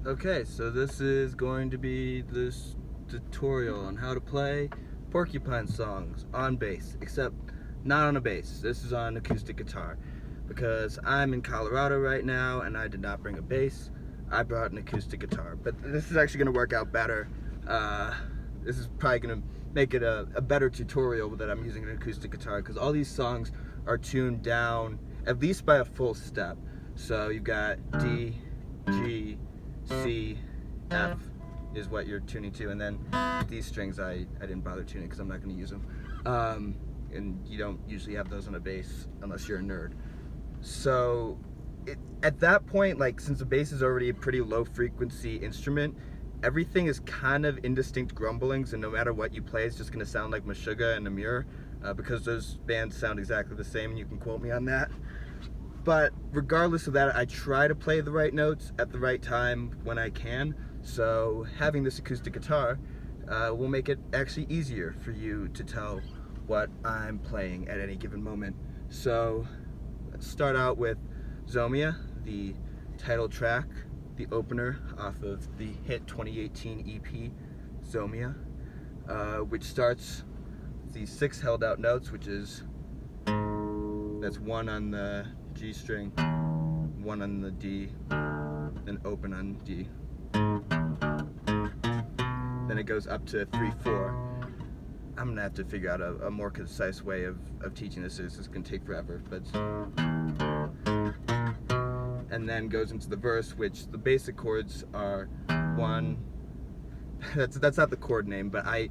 Okay, so this is going to be this tutorial on how to play Porcupine songs on bass, except not on a bass. This is on acoustic guitar because I'm in Colorado right now and I did not bring a bass. I brought an acoustic guitar, but this is actually going to work out better. This is probably going to make it a better tutorial that I'm using an acoustic guitar because all these songs are tuned down at least by a full step. So you've got D, G, C, F is what you're tuning to, and then these strings I didn't bother tuning because I'm not going to use them. And you don't usually have those on a bass unless you're a nerd. So at that point, like, since the bass is already a pretty low frequency instrument, everything is kind of indistinct grumblings, and no matter what you play, it's just going to sound like Meshuggah and Amir, because those bands sound exactly the same, and you can quote me on that. But regardless of that, I try to play the right notes at the right time when I can. So having this acoustic guitar will make it actually easier for you to tell what I'm playing at any given moment. So let's start out with Zomia, the title track, the opener off of the hit 2018 EP, Zomia, which starts with these 6 held out notes, which is, that's 1 on the G string, 1 on the D, then open on D. Then it goes up to 3/4. I'm gonna have to figure out a more concise way of teaching this. This is gonna take forever, but and then goes into the verse, which the basic chords are 1. That's not the chord name, but I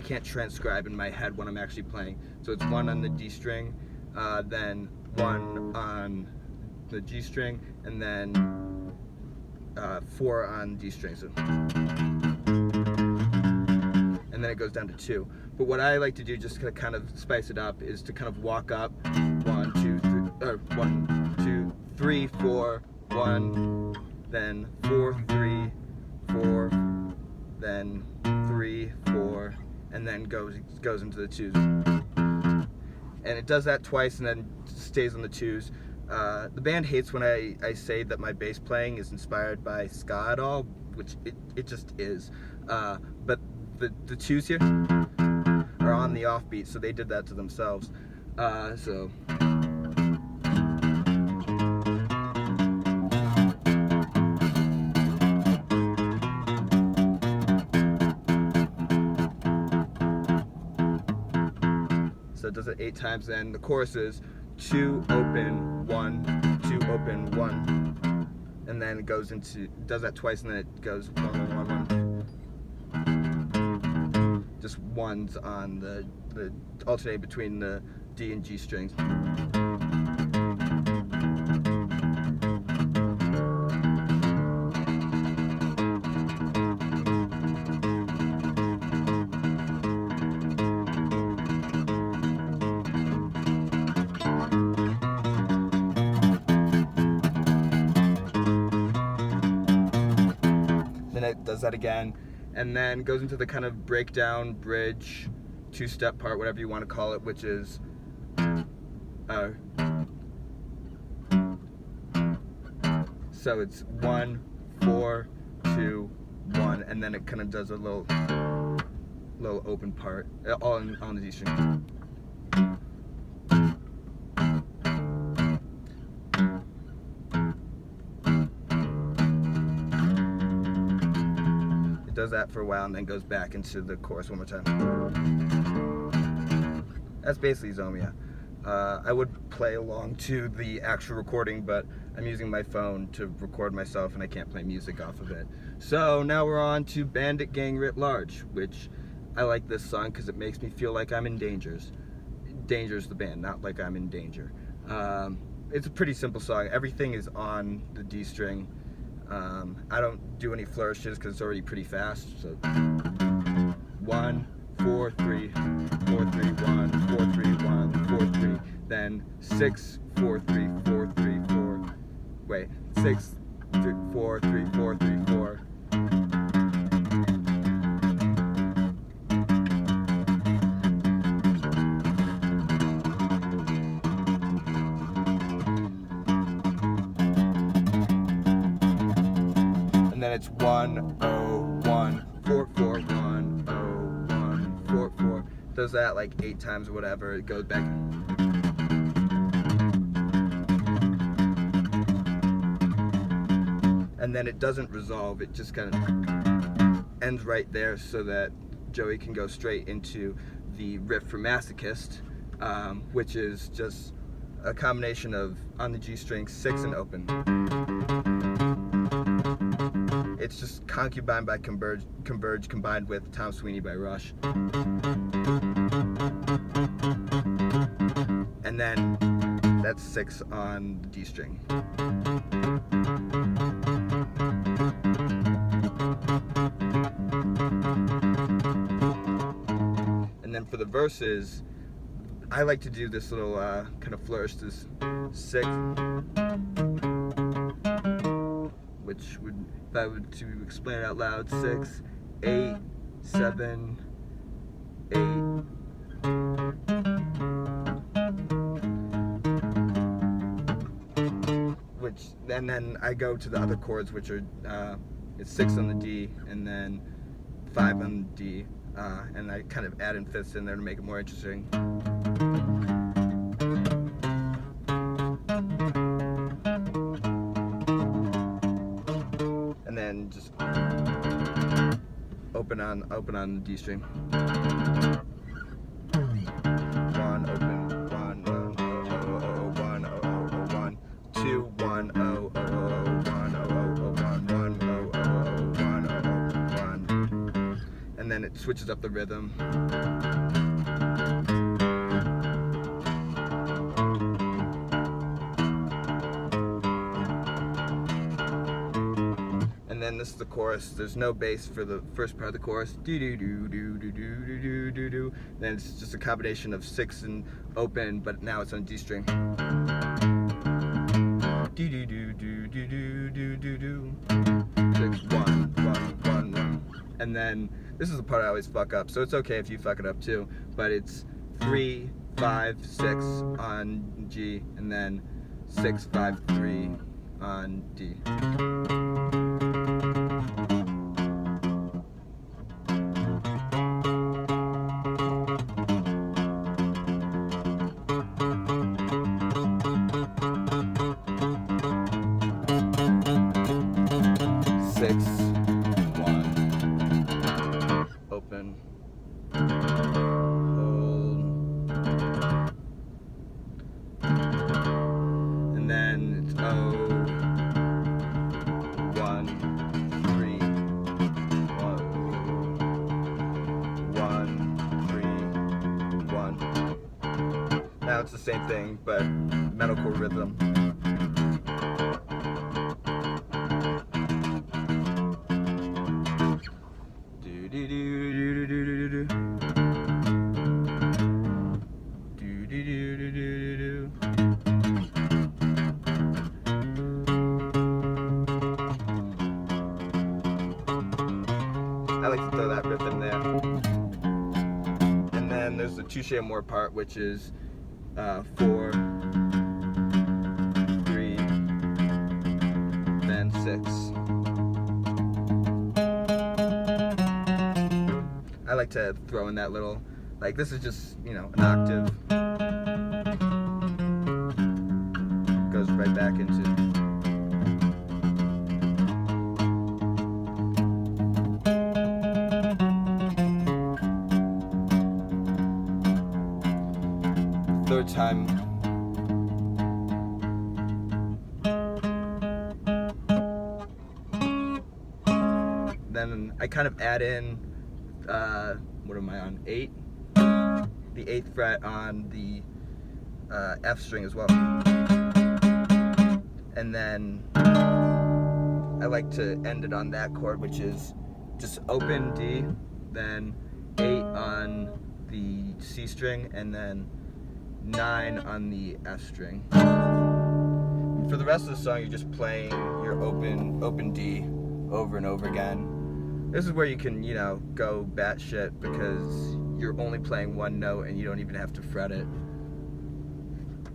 can't transcribe in my head what I'm actually playing. So it's 1 on the D string, then 1 on the G string, and then 4 on D string. So, and then it goes down to 2. But what I like to do, just to kind of spice it up, is to kind of walk up 1, 2, 3, or 1, 2, 3, 4, 1, then 4, 3, 4, then 3, 4, and then goes into the 2s. And it does that twice and then stays on the 2s. The band hates when I say that my bass playing is inspired by ska at all, which it just is. But the 2s here are on the offbeat, so they did that to themselves. So it does it 8 times, then the chorus is 2 open 1, 2 open 1, and then it goes into, does that twice, and then it goes 1 1 1 1. Just 1s on the alternate between the D and G strings. It does that again, and then goes into the kind of breakdown, bridge, 2-step part, whatever you want to call it, which is so it's 1 4 2 1, and then it kind of does a little open part, all on the D string. Does that for a while and then goes back into the chorus one more time. That's basically Zomia. I would play along to the actual recording, but I'm using my phone to record myself and I can't play music off of it. So now we're on to Bandit Gang Writ Large, which I like this song because it makes me feel like I'm in Danger's the band, not like I'm in danger. It's a pretty simple song. Everything is on the D string. I don't do any flourishes because it's already pretty fast. So 1 4 3 4 3 1 4 3 1 4 3, then 6 4 3 4 3 4. Wait, 6 3 4 3 4 3 4. it's 1 0 1 4 4 1 0 1 4 4. Does that like 8 times or whatever. It goes back. And then it doesn't resolve. It just kind of ends right there so that Joey can go straight into the riff for Masochist, which is just a combination of on the G string 6 and open. It's just Concubine by Converge combined with Tom Sweeney by Rush. And then that's 6 on the D string. And then for the verses, I like to do this little kind of flourish, this 6, which would, if I were to explain it out loud, 6, 8, 7, 8. Which, and then I go to the other chords, which are it's 6 on the D and then 5 on the D, and I kind of add in fifths in there to make it more interesting. And then just open on the D string. 1 open, 1 1 0 0 1 0 0 1 2 1 0 0 1 0 1 1 0 0 1, and then it switches up the rhythm. And then this is the chorus. There's no bass for the first part of the chorus. Do do do do do do do do do do. Then it's just a combination of 6 and open, but now it's on D string. Do do do do do do do do do. 6 1 1 1 1. And then this is the part I always fuck up, so it's okay if you fuck it up too. But it's 3 5 6 on G, and then 6 5 3 on D. Open, hold, and then it's 0 1 3 1 1 3 1. Now it's the same thing, but metalcore rhythm. I like to throw that riff in there. And then there's the touche more part, which is 4 3 then 6. I like to throw in that little, like, this is just, you know, an octave. Goes right back into. Third time. Then I kind of add in, what am I on, 8? The 8th fret on the F string as well. And then I like to end it on that chord, which is just open D, then 8 on the C string, and then 9 on the F string. For the rest of the song, you're just playing your open D over and over again. This is where you can, you know, go batshit because you're only playing one note and you don't even have to fret it.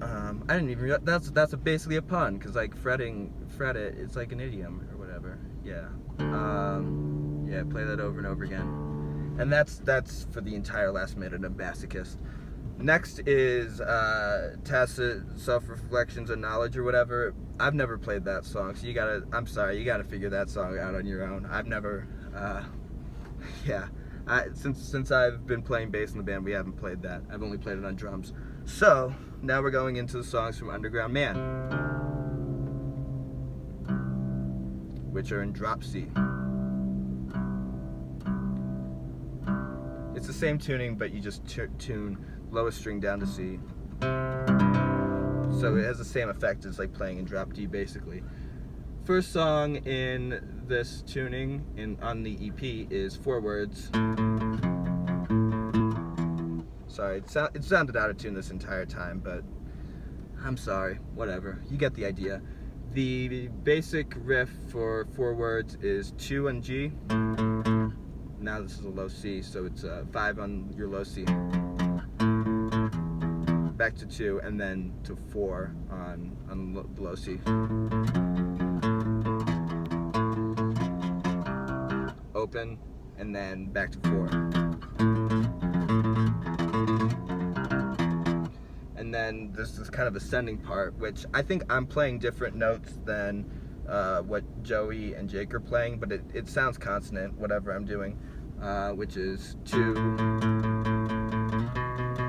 I didn't even realize that's basically a pun, because like fret it, it's like an idiom or whatever. Yeah. Yeah, play that over and over again. And that's for the entire last minute of Masochist. Next is Tacit Self-Reflections and Knowledge or whatever. I've never played that song, so you gotta figure that song out on your own. I've never, yeah. Since I've been playing bass in the band, we haven't played that. I've only played it on drums. So, now we're going into the songs from Underground Man, which are in drop C. It's the same tuning, but you just tune lowest string down to C. So it has the same effect as like playing in drop D, basically. First song in this tuning on the EP is Four Words. Sorry, it sounded out of tune this entire time, but I'm sorry, whatever. You get the idea. The basic riff for Four Words is 2 on G. Now this is a low C, so it's 5 on your low C. Back to 2, and then to 4 on the low C. Open, and then back to 4. And then there's this kind of ascending part, which I think I'm playing different notes than what Joey and Jake are playing, but it sounds consonant, whatever I'm doing, which is 2.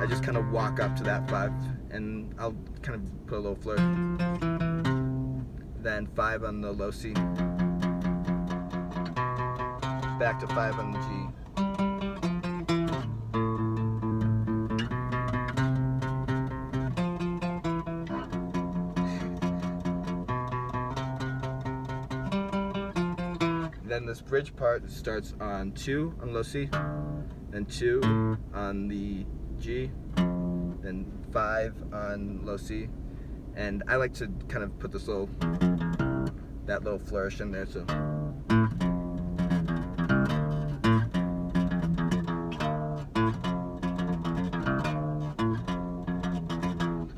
I just kind of walk up to that 5, and I'll kind of put a little flirt. Then 5 on the low C. Back to 5 on the G. Then this bridge part starts on 2 on low C, then 2 on the G, then 5 on low C, and I like to kind of put that little flourish in there, so.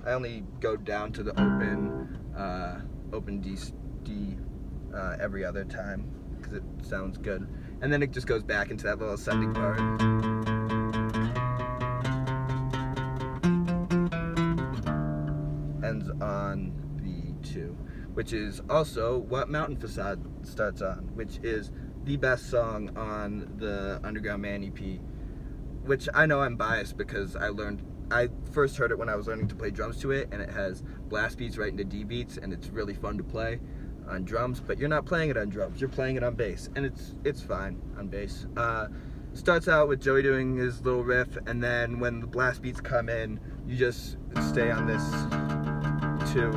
I only go down to the open D every other time, because it sounds good. And then it just goes back into that little ascending part. Ends on the 2, which is also what Mountain Facade starts on, which is the best song on the Underground Man EP, which I know I'm biased because I first heard it when I was learning to play drums to it, and it has blast beats right into D beats, and it's really fun to play on drums, but you're not playing it on drums, you're playing it on bass, and it's fine on bass. Starts out with Joey doing his little riff, and then when the blast beats come in, you just stay on this 2.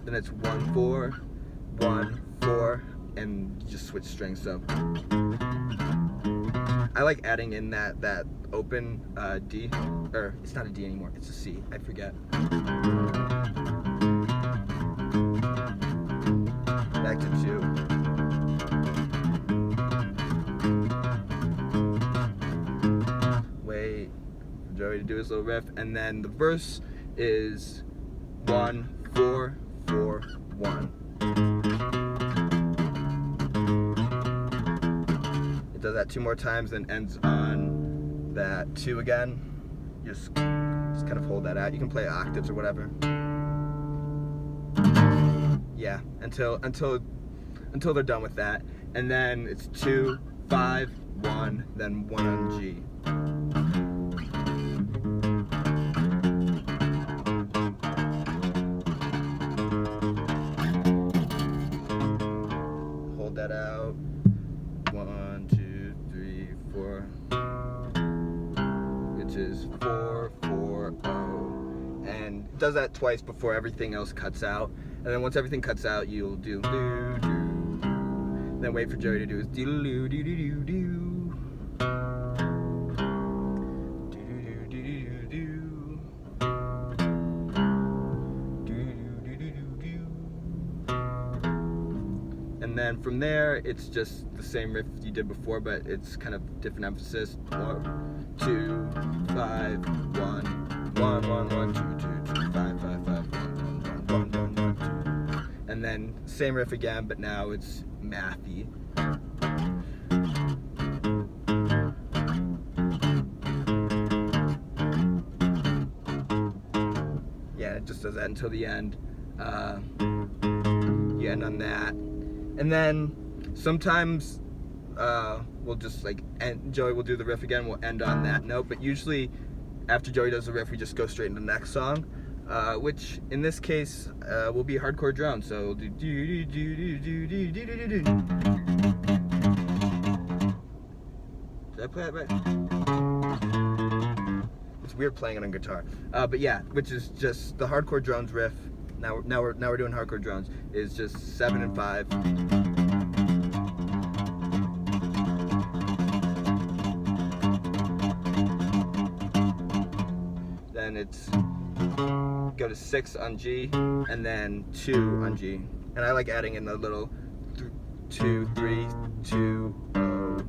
Then it's 1-4, 1-4, and you just switch strings. So I like adding in that open D, or it's not a D anymore, it's a C, I forget. Back to 2. Wait for Joey to do his little riff, and then the verse is 1-4-4-1. It does that 2 more times, then ends on that 2 again. Just kind of hold that out. You can play octaves or whatever. Yeah, until they're done with that, and then it's 2, 5, 1, then 1 on G. Hold that out. 1, 2, 3, 4, which is 4-4-0, and it does that twice before everything else cuts out. And then once everything cuts out, you'll do doo doo. Then wait for Joey to do his doo doo doo doo doo doo. Doo doo doo doo doo. Doo doo doo doo doo. And then from there, it's just the same riff you did before, but it's kind of different emphasis. 1, 2, 5, 1, 1, 1, 1, 2, 2, 2, 5, 5, 5, 1, 1, 1, 1, 1, 1, 2. And then same riff again, but now it's mathy. Yeah, it just does that until the end. You end on that. And then sometimes we'll just like end, Joey will do the riff again, we'll end on that note, but usually after Joey does the riff we just go straight into the next song, which in this case will be hardcore drone. So we'll do do do do do do do do do. Did I play it right? It's weird playing it on guitar, but yeah, which is just the hardcore drones riff. Now we're doing hardcore drones. Is just 7 and 5. Then it's go to 6 on G, and then 2 on G. And I like adding in a little 2, 3, 2, 0.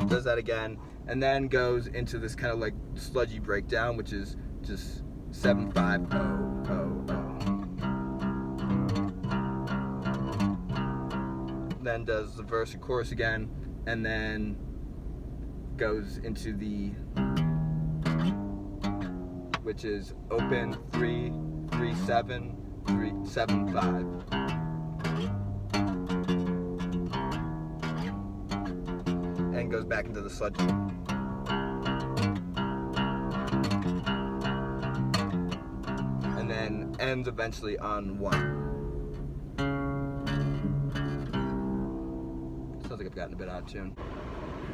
Does that again, and then goes into this kind of like sludgy breakdown, which is just 7, 5, 0, 0, 0. Then does the verse and chorus again, and then goes into the, which is open 3, 3, 7, 3, 7, 5. And goes back into the sludge. And then ends eventually on 1. Sounds like I've gotten a bit out of tune.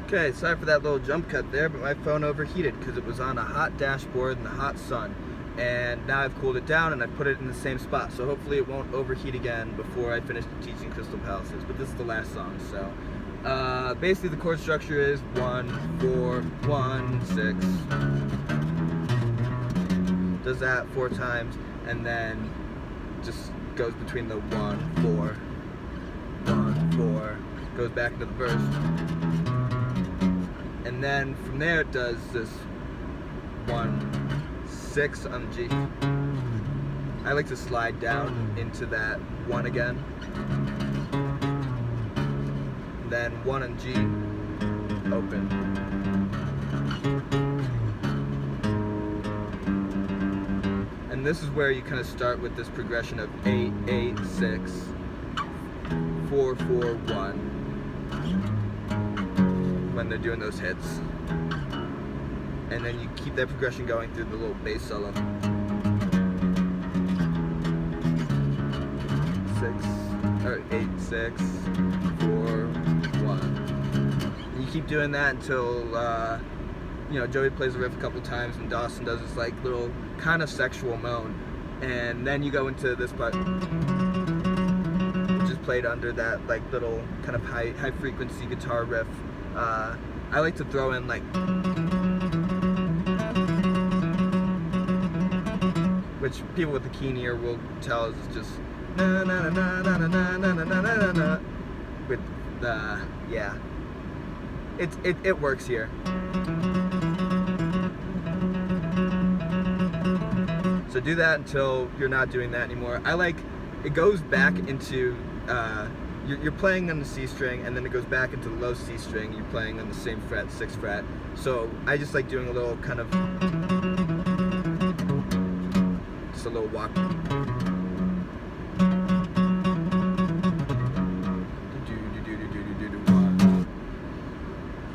Okay, sorry for that little jump cut there, but my phone overheated because it was on a hot dashboard in the hot sun. And now I've cooled it down and I've put it in the same spot, so hopefully it won't overheat again before I finish teaching Crystal Palaces. But this is the last song, so basically the chord structure is 1, 4, 1, 6. Does that 4 times, and then just goes between the 1, 4, 1, 4, goes back into the verse. And then from there it does this 1, 6 on G. I like to slide down into that 1 again. Then 1 on G, open. And this is where you kind of start with this progression of 8, 8, 6, 4, 4, 1, when they're doing those hits. And then you keep that progression going through the little bass solo. 8, 6, 4, 1. And you keep doing that until you know, Joey plays the riff a couple times and Dawson does this like little kind of sexual moan, and then you go into this part, which is played under that like little kind of high frequency guitar riff. I like to throw in like, which people with a keen ear will tell is just na na na na na na na na na na na, with the, yeah, it works here. So do that until you're not doing that anymore. I like, it goes back into you're playing on the C string, and then it goes back into the low C string. You're playing on the same fret, 6th fret. So I just like doing a little kind of, just a little walk.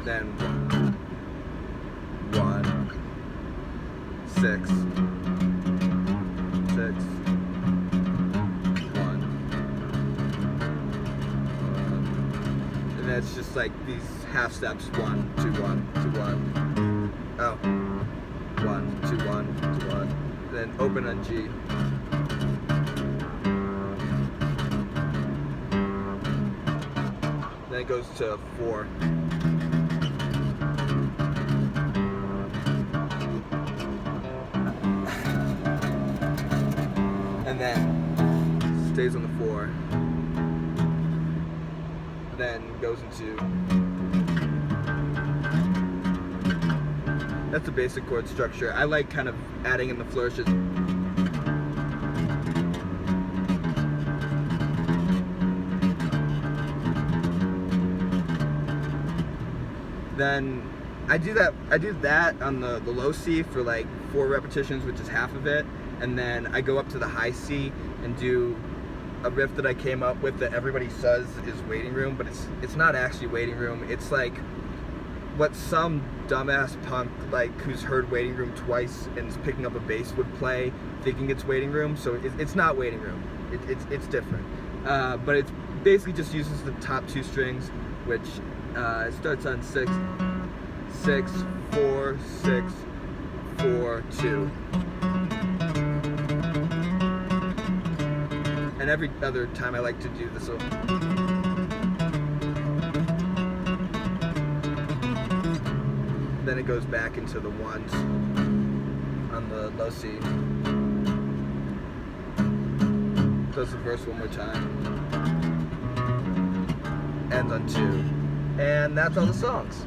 Then 1, 6, 6, 1. And that's just like these half steps, 1, 2, 1, 2, 1. Oh, 1, 2, 1, 2, 1. Then open on G. Then it goes to 4. And then stays on the 4. Then goes into. That's the basic chord structure. I like kind of adding in the flourishes. Then I do that on the low C for like 4 repetitions, which is half of it, and then I go up to the high C and do a riff that I came up with that everybody says is Waiting Room, but it's not actually Waiting Room. It's like what some dumbass punk like who's heard Waiting Room twice and is picking up a bass would play thinking it's Waiting Room. So it's not Waiting Room. It's different, but it basically just uses the top 2 strings, which it starts on 6, 6, 4, 6, 4, 2. And every other time I like to do this little. Then it goes back into the 1s on the low C. Does the verse one more time. Ends on 2. And that's all the songs.